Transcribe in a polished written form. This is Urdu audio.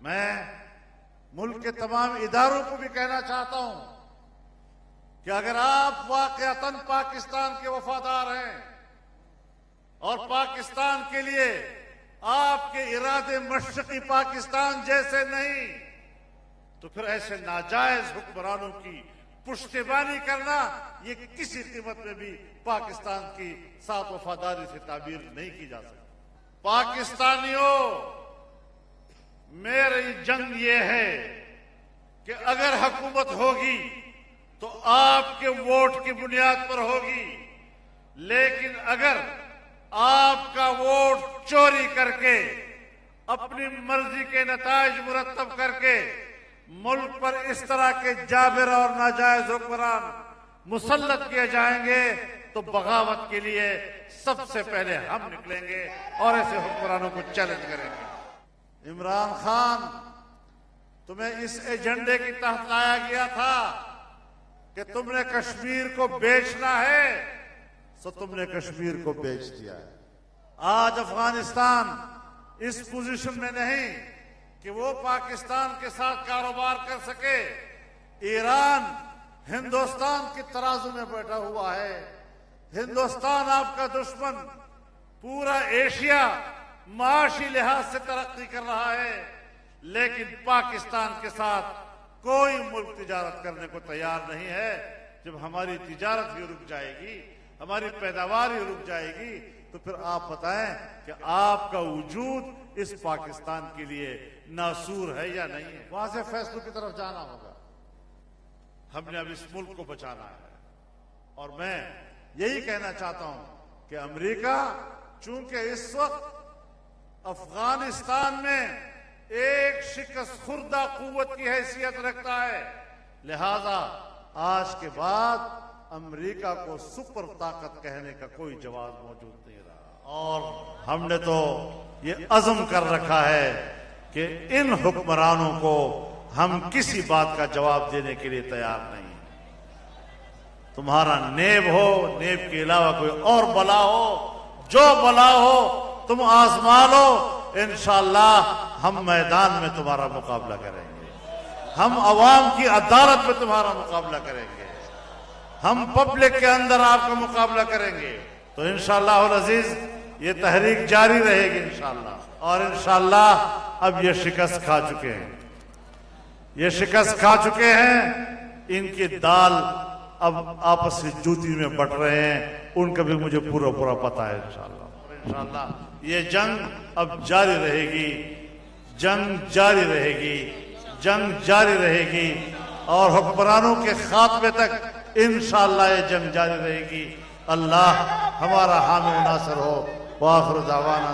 میں ملک کے تمام اداروں کو بھی کہنا چاہتا ہوں کہ اگر آپ واقعتاً پاکستان کے وفادار ہیں اور پاکستان کے لیے آپ کے ارادے مشرقی پاکستان جیسے نہیں، تو پھر ایسے ناجائز حکمرانوں کی پشتیبانی کرنا یہ کسی قیمت میں بھی پاکستان کی ساتھ وفاداری سے تعبیر نہیں کی جا سکتی۔ پاکستانیوں، میری جنگ یہ ہے کہ اگر حکومت ہوگی تو آپ کے ووٹ کی بنیاد پر ہوگی، لیکن اگر آپ کا ووٹ چوری کر کے اپنی مرضی کے نتائج مرتب کر کے ملک پر اس طرح کے جابر اور ناجائز حکمران مسلط کیے جائیں گے تو بغاوت کے لیے سب سے پہلے ہم نکلیں گے اور ایسے حکمرانوں کو چیلنج کریں گے۔ عمران خان، تمہیں اس ایجنڈے کی تحت لایا گیا تھا کہ تم نے کشمیر کو بیچنا ہے، سو تم نے کشمیر کو بیچ دیا ہے۔ آج افغانستان اس پوزیشن میں نہیں کہ وہ پاکستان کے ساتھ کاروبار کر سکے۔ ایران ہندوستان کی ترازو میں بیٹھا ہوا ہے۔ ہندوستان آپ کا دشمن، پورا ایشیا معاشی لحاظ سے ترقی کر رہا ہے، لیکن پاکستان کے ساتھ کوئی ملک تجارت کرنے کو تیار نہیں ہے۔ جب ہماری تجارت ہی رک جائے گی، ہماری پیداوار ہی رک جائے گی، تو پھر آپ بتائیں کہ آپ کا وجود اس پاکستان کے لیے ناسور ہے یا نہیں ہے۔ وہاں سے فیصلوں کی طرف جانا ہوگا۔ ہم نے اب اس ملک کو بچانا ہے، اور میں یہی کہنا چاہتا ہوں کہ امریکہ چونکہ اس وقت افغانستان میں ایک شکست خوردہ قوت کی حیثیت رکھتا ہے، لہذا آج کے بعد امریکہ کو سپر طاقت کہنے کا کوئی جواز موجود نہیں رہا، اور ہم نے تو یہ عزم کر رکھا ہے کہ ان حکمرانوں کو ہم کسی بات کا جواب دینے کے لیے تیار نہیں۔ تمہارا نیب ہو، نیب کے علاوہ کوئی اور بلا ہو، جو بلا ہو تم آزما لو، انشاءاللہ ہم میدان میں تمہارا مقابلہ کریں گے، ہم عوام کی عدالت میں تمہارا مقابلہ کریں گے، ہم پبلک کے اندر آپ کا مقابلہ کریں گے۔ تو انشاءاللہ العزیز یہ تحریک جاری رہے گی انشاءاللہ، اور انشاءاللہ اب یہ شکست کھا چکے ہیں، یہ شکست کھا چکے ہیں، ان کی دال اب آپس میں جوتی میں بٹ رہے ہیں، ان کا بھی مجھے پورا پتہ ہے انشاءاللہ۔ انشاءاللہ یہ جنگ اب جاری رہے گی، جنگ جاری رہے گی، جنگ جاری رہے گی، اور حکمرانوں کے خاتمے تک انشاءاللہ یہ جنگ جاری رہے گی۔ اللہ ہمارا حامی و ناصر ہو۔ وآخر دعوانا